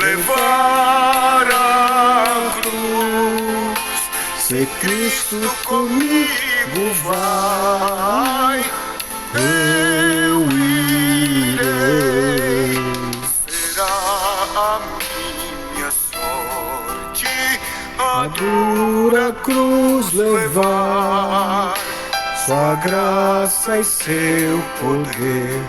levar a cruz. Se Cristo comigo vai, eu irei. Será a minha sorte a dura cruz levar, sua graça e seu poder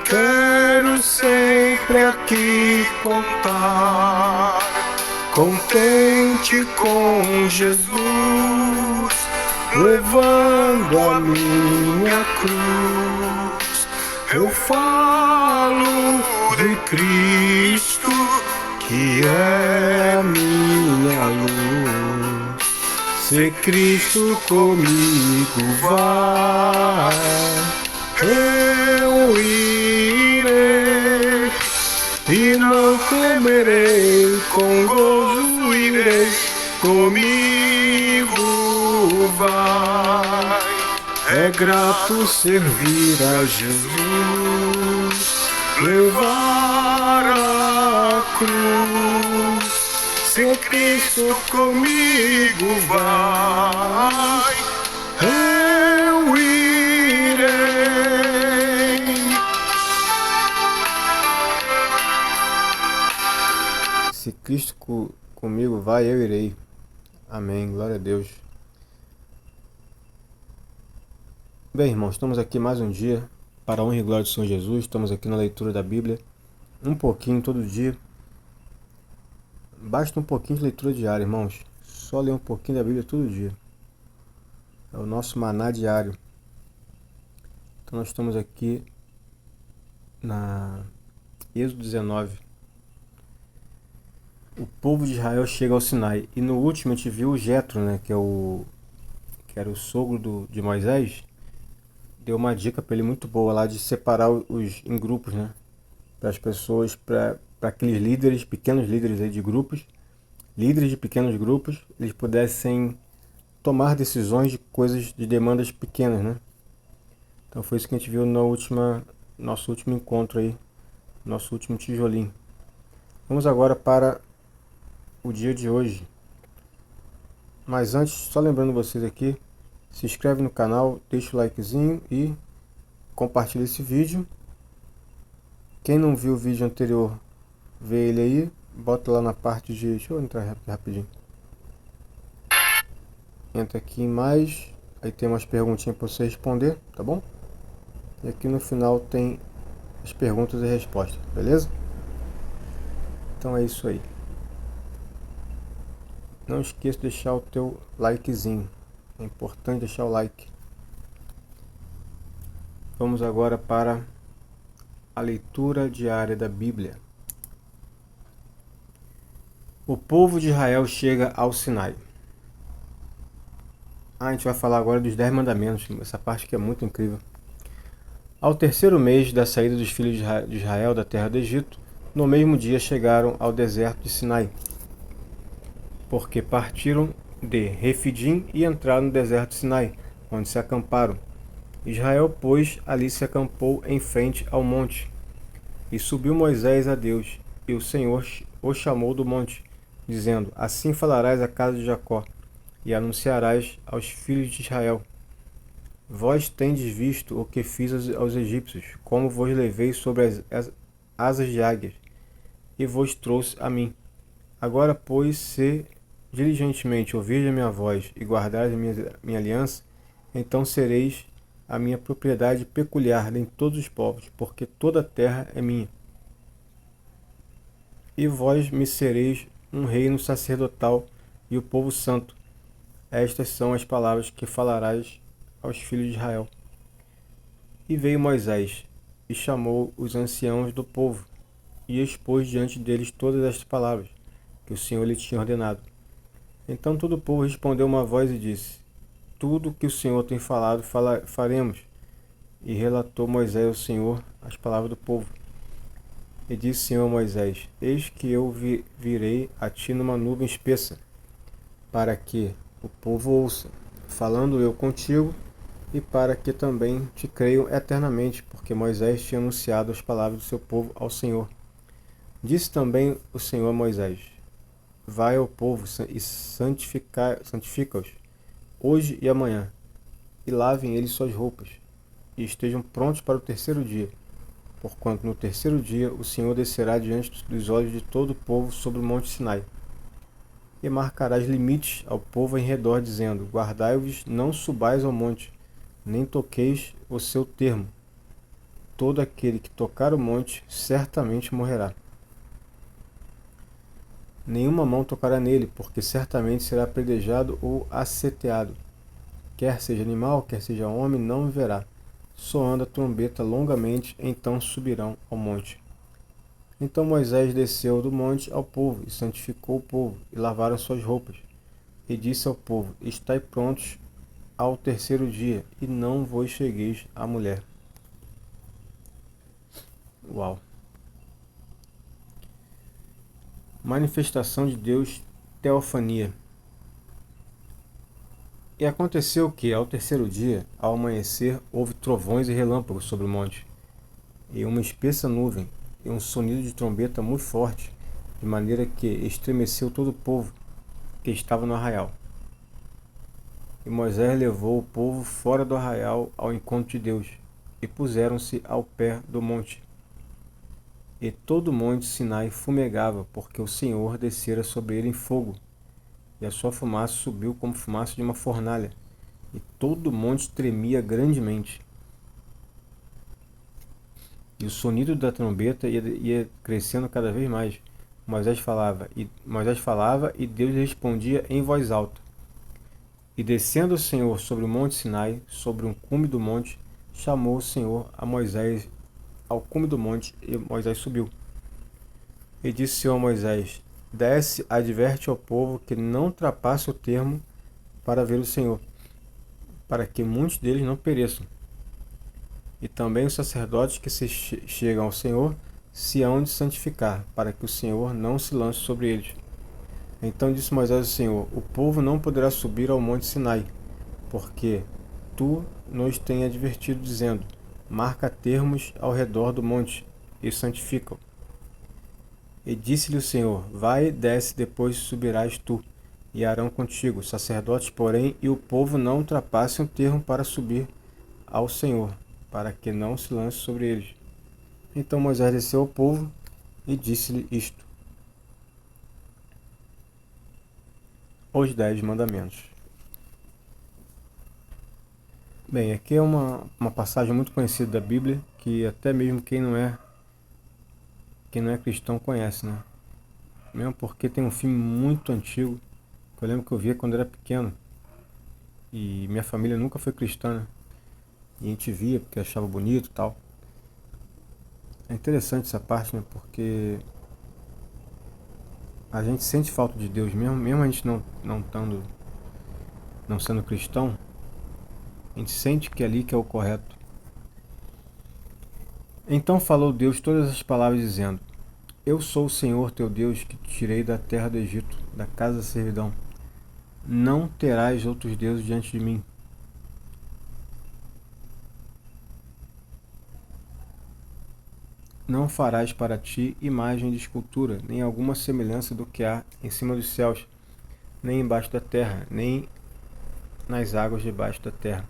quero sempre aqui contar. Contente com Jesus, levando a minha cruz, eu falo de Cristo, que é a minha luz. Se Cristo comigo vai, eu irei, e não temerei, com gozo irei, comigo vai. É grato servir a Jesus, levar a cruz. Se Cristo comigo vai, eu irei. Se Cristo comigo vai, eu irei. Amém. Glória a Deus. Bem, irmãos, estamos aqui mais um dia para a honra e glória de São Jesus. Estamos aqui na leitura da Bíblia, um pouquinho todo dia. Basta um pouquinho de leitura diária, irmãos. Só ler um pouquinho da Bíblia todo dia. É o nosso maná diário. Então nós estamos aqui na Êxodo 19. O povo de Israel chega ao Sinai. E no último a gente viu o Jetro, né, que era o sogro de Moisés. Deu uma dica para ele muito boa lá de separar em grupos, né, para as pessoas, para aqueles líderes, pequenos líderes aí de grupos, líderes de pequenos grupos, eles pudessem tomar decisões de coisas, de demandas pequenas, né? Então foi isso que a gente viu no nosso último encontro aí, nosso último tijolinho. Vamos agora para o dia de hoje. Mas antes, só lembrando vocês aqui, se inscreve no canal, deixa o likezinho e compartilha esse vídeo. Quem não viu o vídeo anterior, vê ele aí, bota lá na parte de... Deixa eu entrar rapidinho. Entra aqui em mais, aí tem umas perguntinhas para você responder, tá bom? E aqui no final tem as perguntas e respostas, beleza? Então é isso aí. Não esqueça de deixar o teu likezinho, é importante deixar o like. Vamos agora para a leitura diária da Bíblia. O povo de Israel chega ao Sinai. A gente vai falar agora dos 10 mandamentos, essa parte que é muito incrível. Ao terceiro mês da saída dos filhos de Israel da terra do Egito, no mesmo dia chegaram ao deserto de Sinai, porque partiram de Refidim e entraram no deserto de Sinai, onde se acamparam. Israel, pois, ali se acampou em frente ao monte. E subiu Moisés a Deus, e o Senhor o chamou do monte, dizendo: Assim falarás à casa de Jacó, e anunciarás aos filhos de Israel: Vós tendes visto o que fiz aos egípcios, como vos levei sobre as asas de águias, e vos trouxe a mim. Agora, pois, se diligentemente ouvirdes a minha voz e guardares a minha aliança, então sereis a minha propriedade peculiar em todos os povos, porque toda a terra é minha. E vós me sereis um reino sacerdotal e o povo santo. Estas são as palavras que falarás aos filhos de Israel. E veio Moisés, e chamou os anciãos do povo, e expôs diante deles todas estas palavras, que o Senhor lhe tinha ordenado. Então todo o povo respondeu uma voz e disse: Tudo o que o Senhor tem falado, faremos. E relatou Moisés ao Senhor as palavras do povo. E disse o Senhor a Moisés: Eis que eu virei a ti numa nuvem espessa, para que o povo ouça, falando eu contigo, e para que também te creiam eternamente, porque Moisés tinha anunciado as palavras do seu povo ao Senhor. Disse também o Senhor a Moisés: Vai ao povo e santifica-os hoje e amanhã, e lavem eles suas roupas, e estejam prontos para o terceiro dia, porquanto no terceiro dia o Senhor descerá diante dos olhos de todo o povo sobre o monte Sinai. E marcarás limites ao povo em redor, dizendo: Guardai-vos, não subais ao monte, nem toqueis o seu termo. Todo aquele que tocar o monte certamente morrerá. Nenhuma mão tocará nele, porque certamente será apedrejado ou asseteado. Quer seja animal, quer seja homem, não viverá. Soando a trombeta longamente, então subirão ao monte. Então Moisés desceu do monte ao povo, e santificou o povo, e lavaram suas roupas. E disse ao povo: Estai prontos ao terceiro dia, e não vos chegueis à mulher. Uau! Manifestação de Deus, teofania. E aconteceu que, ao terceiro dia, ao amanhecer, houve trovões e relâmpagos sobre o monte, e uma espessa nuvem, e um sonido de trombeta muito forte, de maneira que estremeceu todo o povo que estava no arraial. E Moisés levou o povo fora do arraial ao encontro de Deus, e puseram-se ao pé do monte. E todo o monte Sinai fumegava, porque o Senhor descera sobre ele em fogo, e a sua fumaça subiu como fumaça de uma fornalha, e todo o monte tremia grandemente. E o sonido da trombeta ia crescendo cada vez mais. Moisés falava, e Deus lhe respondia em voz alta. E descendo o Senhor sobre o monte Sinai, sobre um cume do monte, chamou o Senhor a Moisés ao cume do monte, e Moisés subiu. E disse o Senhor a Moisés: Desce, adverte ao povo que não ultrapasse o termo para ver o Senhor, para que muitos deles não pereçam. E também os sacerdotes que se chegam ao Senhor se hão de santificar, para que o Senhor não se lance sobre eles. Então disse Moisés ao Senhor: O povo não poderá subir ao monte Sinai, porque tu nos tens advertido, dizendo: Marca termos ao redor do monte, e santifica-o. E disse-lhe o Senhor: Vai, desce, depois subirás tu, e Arão contigo. Os sacerdotes, porém, e o povo não ultrapassem o termo para subir ao Senhor, para que não se lance sobre eles. Então Moisés desceu ao povo e disse-lhe isto. Os 10 mandamentos. Bem, aqui é uma passagem muito conhecida da Bíblia, que até mesmo quem não é cristão conhece, né? Mesmo porque tem um filme muito antigo, que eu lembro que eu via quando era pequeno, e minha família nunca foi cristã, né? E a gente via porque achava bonito e tal. É interessante essa parte, né? Porque a gente sente falta de Deus, mesmo a gente não sendo cristão, a gente sente que ali que é o correto. Então falou Deus todas as palavras, dizendo: Eu sou o Senhor teu Deus, que te tirei da terra do Egito, da casa da servidão. Não terás outros deuses diante de mim. Não farás para ti imagem de escultura, nem alguma semelhança do que há em cima dos céus, nem embaixo da terra, nem nas águas debaixo da terra.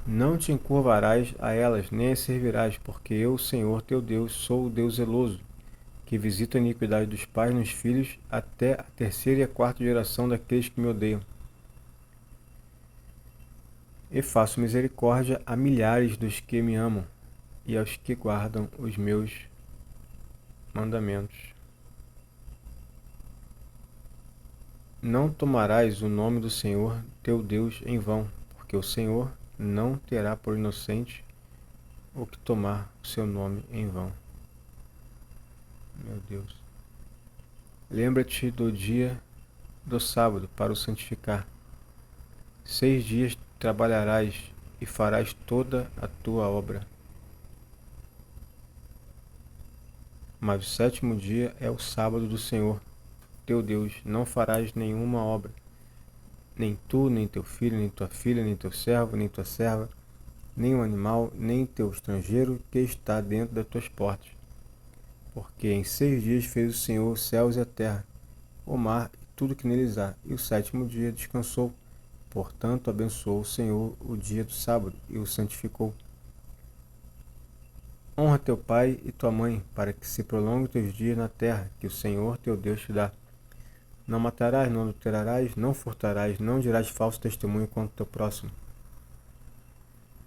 Não te encurvarás a elas, nem as servirás, porque eu, Senhor teu Deus, sou o Deus zeloso, que visita a iniquidade dos pais nos filhos, até a terceira e a quarta geração daqueles que me odeiam. E faço misericórdia a milhares dos que me amam, e aos que guardam os meus mandamentos. Não tomarás o nome do Senhor teu Deus em vão, porque o Senhor não terá por inocente o que tomar o seu nome em vão. Meu Deus. Lembra-te do dia do sábado para o santificar. 6 dias trabalharás e farás toda a tua obra. Mas o sétimo dia é o sábado do Senhor teu Deus. Não farás nenhuma obra, nem tu, nem teu filho, nem tua filha, nem teu servo, nem tua serva, nem o animal, nem teu estrangeiro que está dentro das tuas portas. Porque em 6 dias fez o Senhor os céus e a terra, o mar e tudo que neles há, e o sétimo dia descansou. Portanto, abençoou o Senhor o dia do sábado e o santificou. Honra teu pai e tua mãe, para que se prolongue teus dias na terra, que o Senhor teu Deus te dá. Não matarás, não adulterarás, não furtarás, não dirás falso testemunho contra o teu próximo.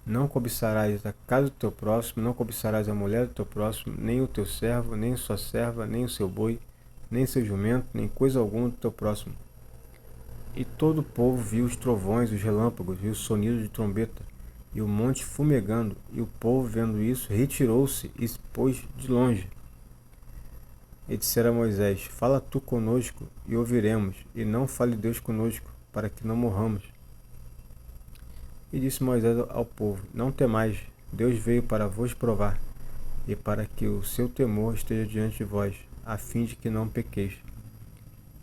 Não cobiçarás a casa do teu próximo, não cobiçarás a mulher do teu próximo, nem o teu servo, nem sua serva, nem o seu boi, nem seu jumento, nem coisa alguma do teu próximo. E todo o povo viu os trovões, os relâmpagos, e o sonido de trombeta, e o monte fumegando, e o povo, vendo isso, retirou-se e se pôs de longe. E dissera a Moisés: Fala tu conosco, e ouviremos, e não fale Deus conosco, para que não morramos. E disse Moisés ao povo: Não temais, Deus veio para vos provar, e para que o seu temor esteja diante de vós, a fim de que não pequeis.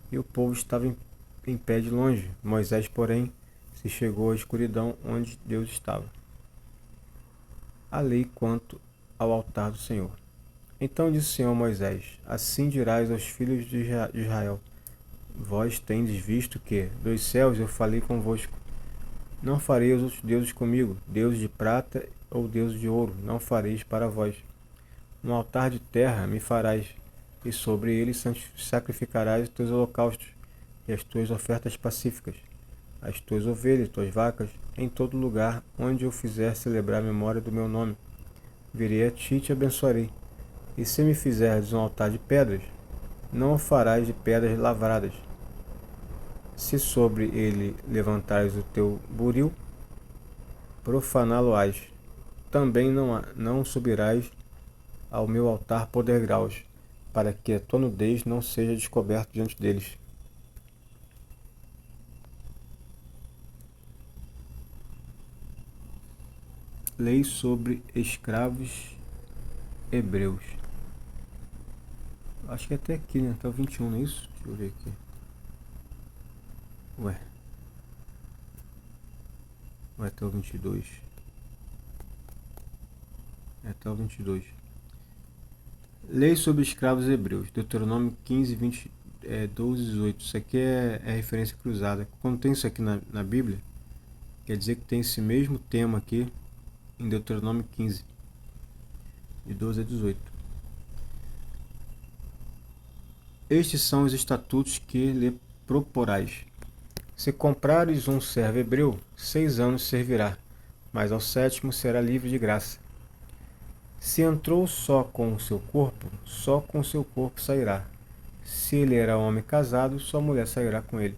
E o povo estava em pé de longe. Moisés, porém, se chegou à escuridão onde Deus estava. A lei quanto ao altar do Senhor. Então disse o Senhor a Moisés: Assim dirás aos filhos de Israel: Vós tendes visto que, dos céus eu falei convosco. Não fareis outros deuses comigo, deuses de prata ou deuses de ouro, não fareis para vós. Um altar de terra me farás, e sobre ele sacrificarás os teus holocaustos e as tuas ofertas pacíficas, as tuas ovelhas, tuas vacas, em todo lugar onde eu fizer celebrar a memória do meu nome. Virei a ti e te abençoarei. E se me fizeres um altar de pedras, não o farás de pedras lavradas. Se sobre ele levantares o teu buril, profaná-lo-ás. Também não subirás ao meu altar por degraus, para que a tua nudez não seja descoberta diante deles. Lei sobre escravos hebreus. Acho que é até aqui, né? Até o 21, não é isso? Deixa eu ver aqui. Ué, até o 22. É até o 22. Lei sobre escravos hebreus. Deuteronômio 15, 12 e 18. Isso aqui é referência cruzada. Quando tem isso aqui na Bíblia, quer dizer que tem esse mesmo tema aqui em Deuteronômio 15, de 12 a 18. Estes são os estatutos que lhe proporás. Se comprares um servo hebreu, 6 anos servirá, mas ao 7º será livre de graça. Se entrou só com o seu corpo, só com o seu corpo sairá. Se ele era homem casado, sua mulher sairá com ele.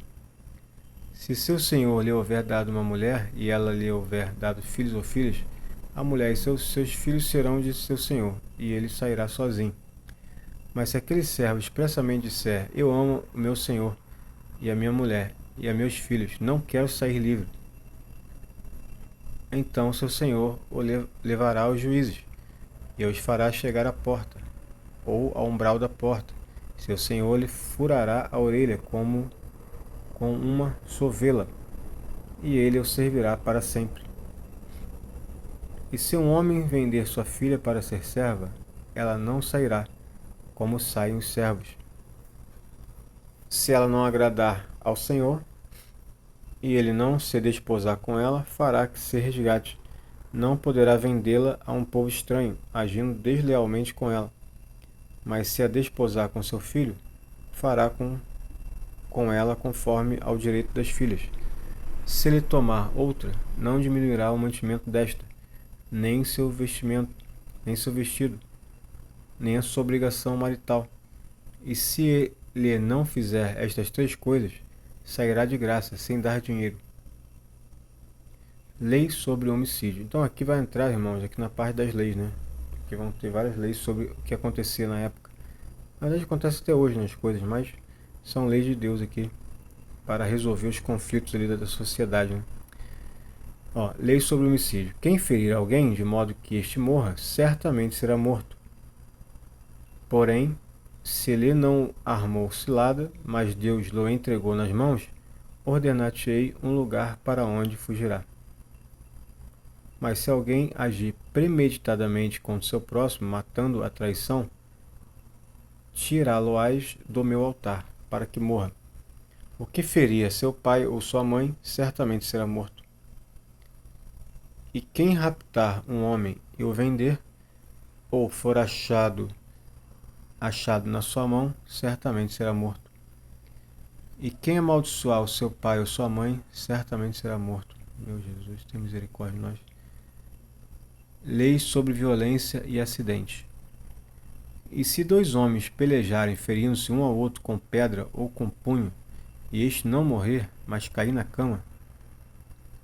Se seu senhor lhe houver dado uma mulher, e ela lhe houver dado filhos ou filhas, a mulher e seus filhos serão de seu senhor, e ele sairá sozinho. Mas se aquele servo expressamente disser: Eu amo o meu senhor, e a minha mulher, e a meus filhos, não quero sair livre, então seu senhor o levará aos juízes, e os fará chegar à porta, ou ao umbral da porta. Seu senhor lhe furará a orelha como com uma sovela, e ele o servirá para sempre. E se um homem vender sua filha para ser serva, ela não sairá, como saem os servos. Se ela não agradar ao Senhor, e ele não se desposar com ela, fará que se resgate. Não poderá vendê-la a um povo estranho, agindo deslealmente com ela. Mas se a desposar com seu filho, fará com ela conforme ao direito das filhas. Se ele tomar outra, não diminuirá o mantimento desta, nem seu vestimento, nem seu vestido, nem a sua obrigação marital. E se ele não fizer estas 3 coisas, sairá de graça, sem dar dinheiro. Lei sobre homicídio. Então aqui vai entrar, irmãos, aqui na parte das leis, né? Aqui vão ter várias leis sobre o que acontecia na época. Na verdade acontece até hoje nas coisas, mas são leis de Deus aqui para resolver os conflitos ali da sociedade, né? Lei sobre homicídio. Quem ferir alguém de modo que este morra, certamente será morto. Porém, se ele não armou cilada, mas Deus lhe entregou nas mãos, ordenar-te-ei um lugar para onde fugirá. Mas se alguém agir premeditadamente contra seu próximo, matando a traição, tirá-lo-ás do meu altar, para que morra. O que ferir seu pai ou sua mãe, certamente será morto. E quem raptar um homem e o vender, ou for achado na sua mão, certamente será morto. E quem amaldiçoar o seu pai ou sua mãe, certamente será morto. Meu Jesus, tem misericórdia de nós. Leis sobre violência e acidente. E se dois homens pelejarem, ferindo-se um ao outro com pedra ou com punho, e este não morrer, mas cair na cama,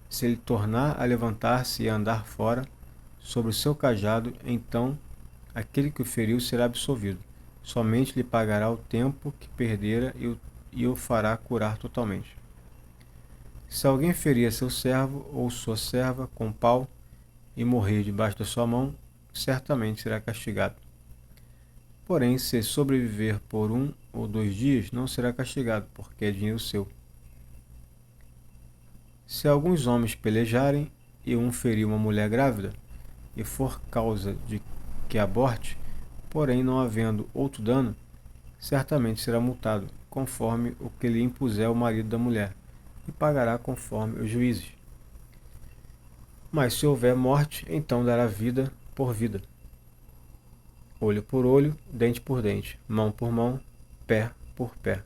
se ele tornar a levantar-se e a andar fora, sobre o seu cajado, então aquele que o feriu será absolvido. Somente lhe pagará o tempo que perdera e o fará curar totalmente. Se alguém ferir seu servo ou sua serva com pau e morrer debaixo da sua mão, certamente será castigado. Porém, se sobreviver por 1 ou 2 dias, não será castigado, porque é dinheiro seu. Se alguns homens pelejarem e um ferir uma mulher grávida, e for causa de que aborte, porém não havendo outro dano, certamente será multado, conforme o que lhe impuser o marido da mulher, e pagará conforme os juízes. Mas se houver morte, então dará vida por vida, olho por olho, dente por dente, mão por mão, pé por pé.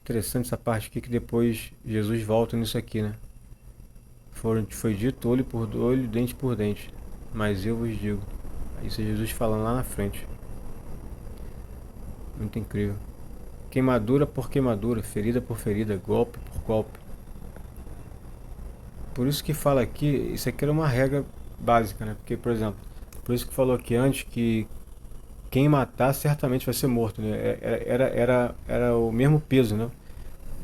Interessante essa parte aqui, que depois Jesus volta nisso aqui, né? Foi dito olho por olho, dente por dente, mas eu vos digo. Isso é Jesus falando lá na frente. Muito incrível. Queimadura por queimadura, ferida por ferida, golpe por golpe. Por isso que fala aqui, isso aqui era uma regra básica, né? Porque, por exemplo, por isso que falou aqui antes que quem matar certamente vai ser morto, né? Era o mesmo peso, né?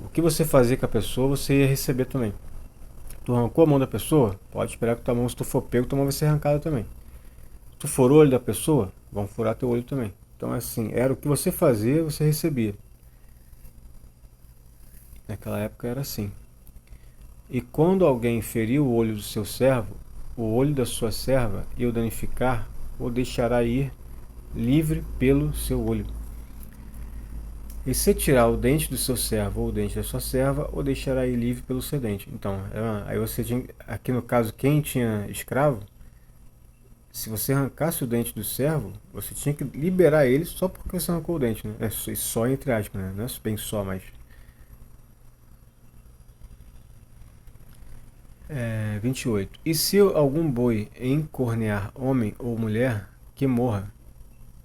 O que você fazer com a pessoa, você ia receber também. Tu arrancou a mão da pessoa, pode esperar que tua mão, se tu for pego, tua mão vai ser arrancada também. Se tu for o olho da pessoa, vão furar teu olho também. Então, assim, era o que você fazia, você recebia. Naquela época era assim. E quando alguém ferir o olho do seu servo, o olho da sua serva, e o danificar, o deixará ir livre pelo seu olho. E se tirar o dente do seu servo ou o dente da sua serva, o deixará ir livre pelo seu dente. Então, aí você tinha, aqui no caso, quem tinha escravo, se você arrancasse o dente do servo, você tinha que liberar ele só porque você arrancou o dente, né? É só entre aspas, né? Não é bem só, mas... 28. E se algum boi encornear homem ou mulher, que morra.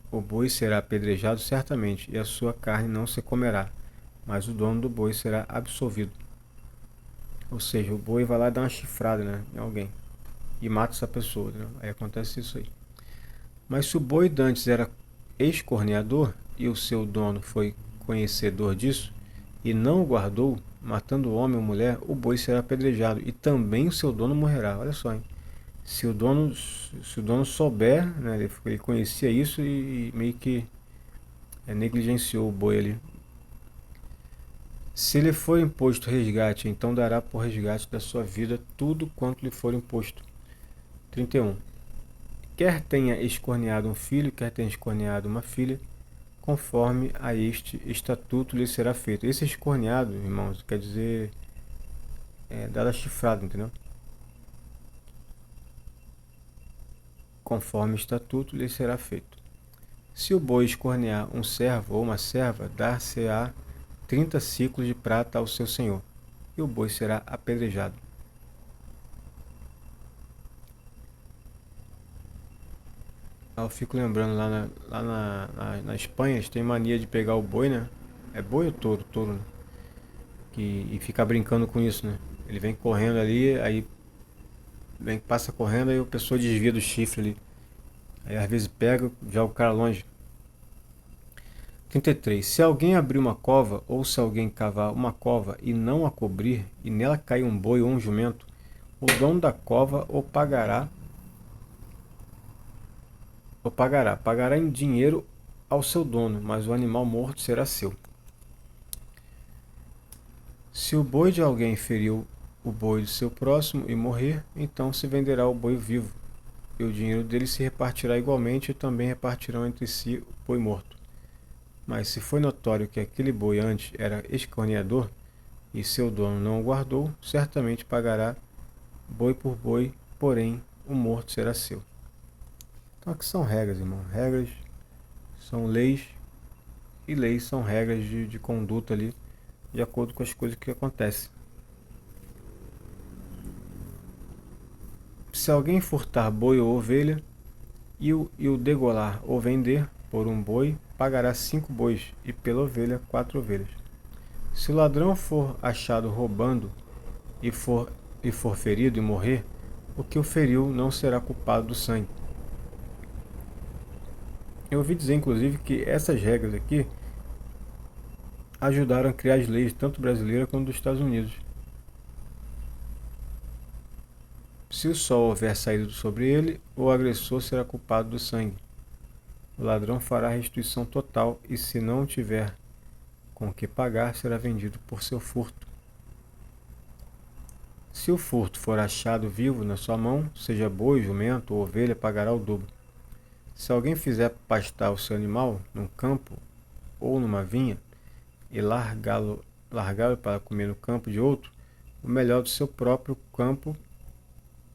O boi será apedrejado certamente, e a sua carne não se comerá, mas o dono do boi será absolvido. Ou seja, o boi vai lá e dá uma chifrada, né, em alguém e mata essa pessoa, né? Aí acontece isso aí. Mas se o boi dantes era escorneador e o seu dono foi conhecedor disso e não o guardou, matando o homem ou mulher, o boi será apedrejado e também o seu dono morrerá. Olha só, hein? Se o dono souber, né, ele conhecia isso e meio que negligenciou o boi ali. Se lhe for imposto resgate, então dará por resgate da sua vida tudo quanto lhe for imposto. 31. Quer tenha escorneado um filho, quer tenha escorneado uma filha, conforme a este estatuto lhe será feito. Esse escorneado, irmãos, quer dizer dado a chifrado, entendeu? Conforme o estatuto lhe será feito. Se o boi escornear um servo ou uma serva, dar-se-á 30 ciclos de prata ao seu senhor, e o boi será apedrejado. Eu fico lembrando na Espanha, eles têm mania de pegar o boi, né? É boi ou touro? Touro, né? E ficar brincando com isso, né? Ele vem correndo ali, aí passa correndo, aí a pessoa desvia do chifre ali. Aí às vezes pega, joga o cara longe. 33. Se alguém abrir uma cova, ou se alguém cavar uma cova e não a cobrir, e nela cair um boi ou um jumento, o dono da cova pagará em dinheiro ao seu dono, mas o animal morto será seu. Se o boi de alguém feriu o boi do seu próximo e morrer, então se venderá o boi vivo, e o dinheiro dele se repartirá igualmente, e também repartirão entre si o boi morto. Mas se foi notório que aquele boi antes era escarneador, e seu dono não o guardou, certamente pagará boi por boi, porém o morto será seu. Então aqui são regras, irmão. Regras são leis, e leis são regras de conduta ali, de acordo com as coisas que acontecem. Se alguém furtar boi ou ovelha, e o degolar ou vender por um boi, pagará 5 bois, e pela ovelha 4 ovelhas. Se o ladrão for achado roubando e for ferido e morrer, o que o feriu não será culpado do sangue. Eu ouvi dizer, inclusive, que essas regras aqui ajudaram a criar as leis, tanto brasileiras quanto dos Estados Unidos. Se o sol houver saído sobre ele, o agressor será culpado do sangue. O ladrão fará restituição total, e se não tiver com que pagar, será vendido por seu furto. Se o furto for achado vivo na sua mão, seja boi, jumento ou ovelha, pagará o dobro. Se alguém fizer pastar o seu animal num campo ou numa vinha, e largá-lo para comer no campo de outro, o melhor do seu próprio campo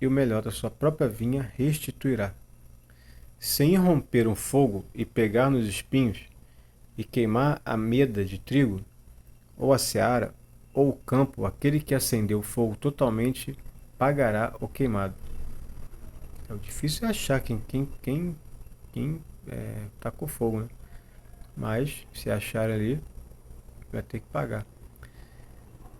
e o melhor da sua própria vinha restituirá. Se irromper um fogo e pegar nos espinhos, e queimar a meda de trigo, ou a seara, ou o campo, aquele que acendeu o fogo totalmente pagará o queimado. É difícil achar quem tacou fogo, né? Mas se achar ali, vai ter que pagar.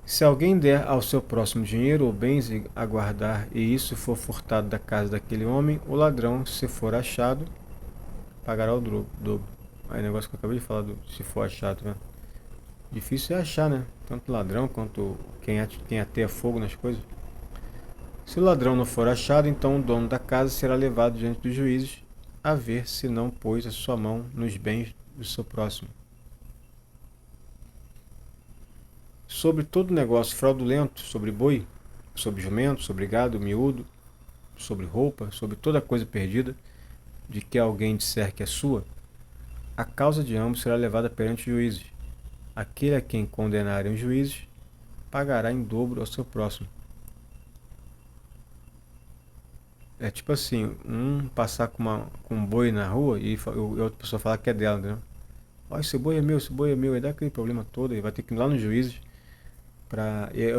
Se alguém der ao seu próximo dinheiro ou bens a guardar, e isso for furtado da casa daquele homem, o ladrão, se for achado, pagará o dobro. Aí o negócio que eu acabei de falar, se for achado, né? Difícil é achar, né? Tanto ladrão quanto quem ateia fogo nas coisas. Se o ladrão não for achado, então o dono da casa será levado diante dos juízes, a ver se não pôs a sua mão nos bens do seu próximo. Sobre todo negócio fraudulento, sobre boi, sobre jumento, sobre gado miúdo, sobre roupa, sobre toda coisa perdida, de que alguém disser que é sua, a causa de ambos será levada perante os juízes. Aquele a quem condenarem os juízes pagará em dobro ao seu próximo. É tipo assim, passar com um boi na rua e outra pessoa falar que é dela, entendeu? Ó, esse boi é meu, aí dá aquele problema todo, e vai ter que ir lá nos juízes.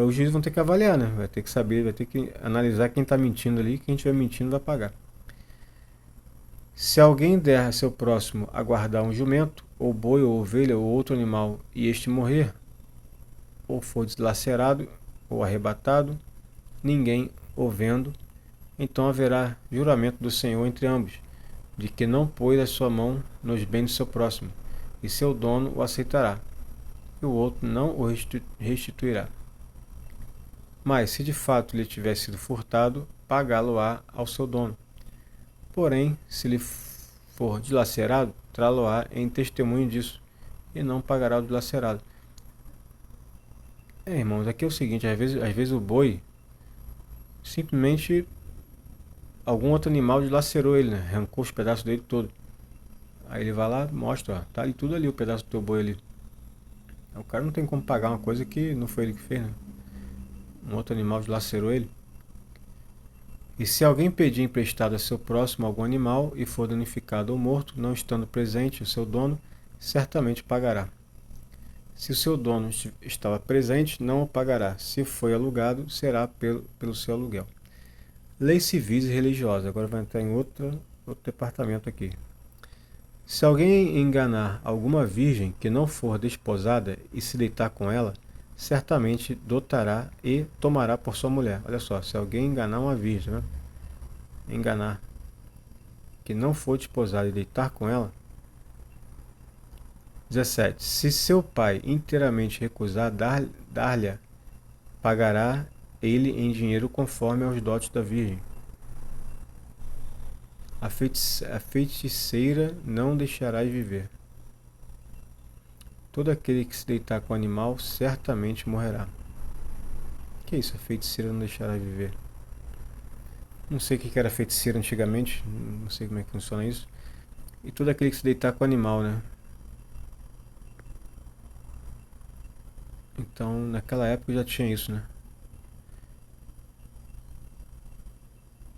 Os juízes vão ter que avaliar, né? Vai ter que saber, vai ter que analisar quem está mentindo ali, quem estiver mentindo vai pagar. Se alguém der a seu próximo a guardar um jumento, ou boi, ou ovelha, ou outro animal, e este morrer, ou for dilacerado, ou arrebatado, ninguém o vendo, então haverá juramento do Senhor entre ambos, de que não pôs a sua mão nos bens do seu próximo, e seu dono o aceitará, e o outro não o restituirá. Mas, se de fato lhe tiver sido furtado, pagá-lo-á ao seu dono. Porém, se lhe for dilacerado, trá-lo-á em testemunho disso, e não pagará o dilacerado. Irmãos, aqui é o seguinte, às vezes o boi, simplesmente algum outro animal dilacerou ele, né? Arrancou os pedaços dele todo. Aí ele vai lá, mostra, ó, tá ali tudo ali, o pedaço do teu boi ali. O cara não tem como pagar uma coisa que não foi ele que fez, né? Um outro animal dilacerou ele. E se alguém pedir emprestado a seu próximo algum animal e for danificado ou morto, não estando presente o seu dono, certamente pagará. Se o seu dono estava presente, não o pagará. Se foi alugado, será pelo seu aluguel. Leis civis e religiosas. Agora vai entrar em outro departamento aqui. Se alguém enganar alguma virgem que não for desposada e se deitar com ela, certamente dotará e tomará por sua mulher. Olha só, se alguém enganar uma virgem, né? Enganar que não for desposada e deitar com ela. 17. Se seu pai inteiramente recusar dar-lhe, pagará ele em dinheiro conforme aos dotes da virgem. A feiticeira não deixarás viver. Todo aquele que se deitar com o animal certamente morrerá. Que é isso? A feiticeira não deixará viver. Não sei o que era feiticeira antigamente. Não sei como é que funciona isso. E todo aquele que se deitar com o animal, né? Então, naquela época já tinha isso, né?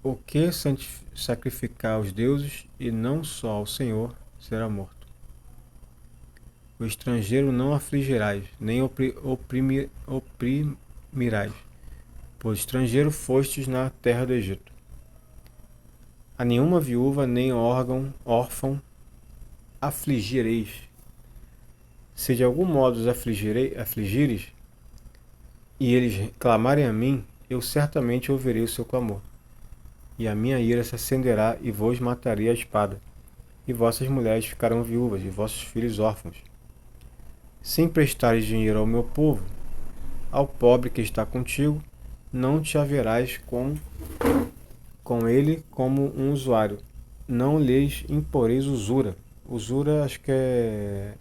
O que sacrificar aos deuses e não só ao Senhor será morto. O estrangeiro não afligirás, nem oprimirás, pois estrangeiro fostes na terra do Egito. A nenhuma viúva nem órfão afligireis. Se de algum modo os afligires, e eles clamarem a mim, eu certamente ouvirei o seu clamor. E a minha ira se acenderá e vos matarei a espada, e vossas mulheres ficarão viúvas, e vossos filhos órfãos. Se emprestares dinheiro ao meu povo, ao pobre que está contigo, não te haverás com ele como um usuário. Não lhes imporeis usura. Usura acho que é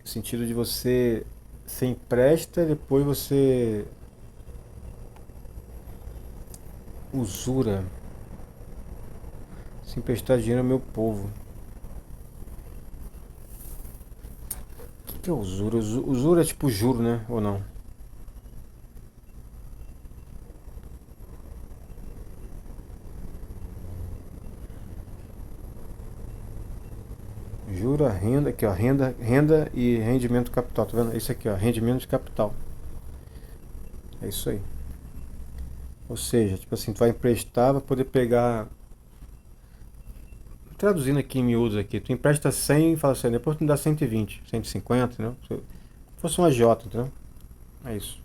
no sentido de você empresta e depois você usura. Se emprestar dinheiro ao meu povo. O que é usura? Usura é tipo juro, né? Ou não? Jura, renda, aqui ó, renda e rendimento capital, tá vendo? Isso aqui ó, rendimento de capital. É isso aí. Ou seja, tipo assim, tu vai emprestar para poder pegar. Traduzindo aqui em miúdos aqui, tu empresta 100 e fala assim, depois tu me dá 120, 150, entendeu? Se fosse um agiota, entendeu? É isso.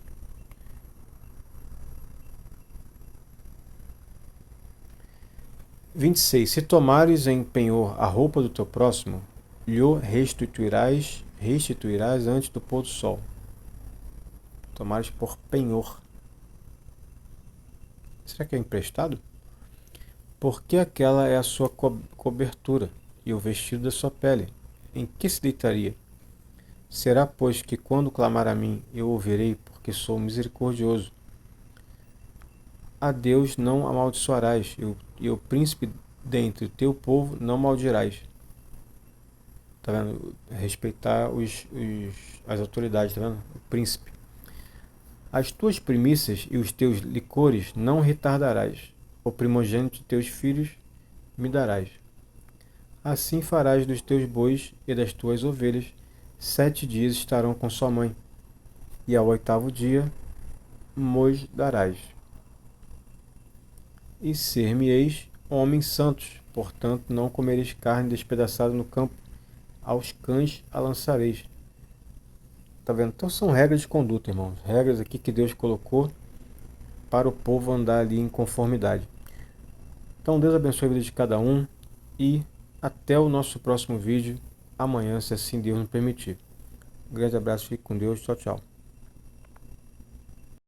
Vinte e seis. Se tomares em penhor a roupa do teu próximo, lhe restituirás antes do pôr do sol. Tomares por penhor. Será que é emprestado? Porque aquela é a sua cobertura e o vestido da sua pele. Em que se deitaria? Será, pois, que quando clamar a mim, eu ouvirei, porque sou misericordioso. A Deus não amaldiçoarás, e o príncipe dentre o teu povo não maldirás. Tá vendo? Respeitar as autoridades, tá vendo? O príncipe. As tuas primícias e os teus licores não retardarás. O primogênito de teus filhos me darás. Assim farás dos teus bois e das tuas ovelhas, 7 dias estarão com sua mãe, e ao 8º dia mos darás. E ser-me-eis homens santos, portanto não comereis carne despedaçada no campo, aos cães a lançareis. Tá vendo? Então são regras de conduta, irmãos. Regras aqui que Deus colocou para o povo andar ali em conformidade. Então Deus abençoe a vida de cada um e até o nosso próximo vídeo amanhã, se assim Deus nos permitir. Um grande abraço, fique com Deus, tchau, tchau.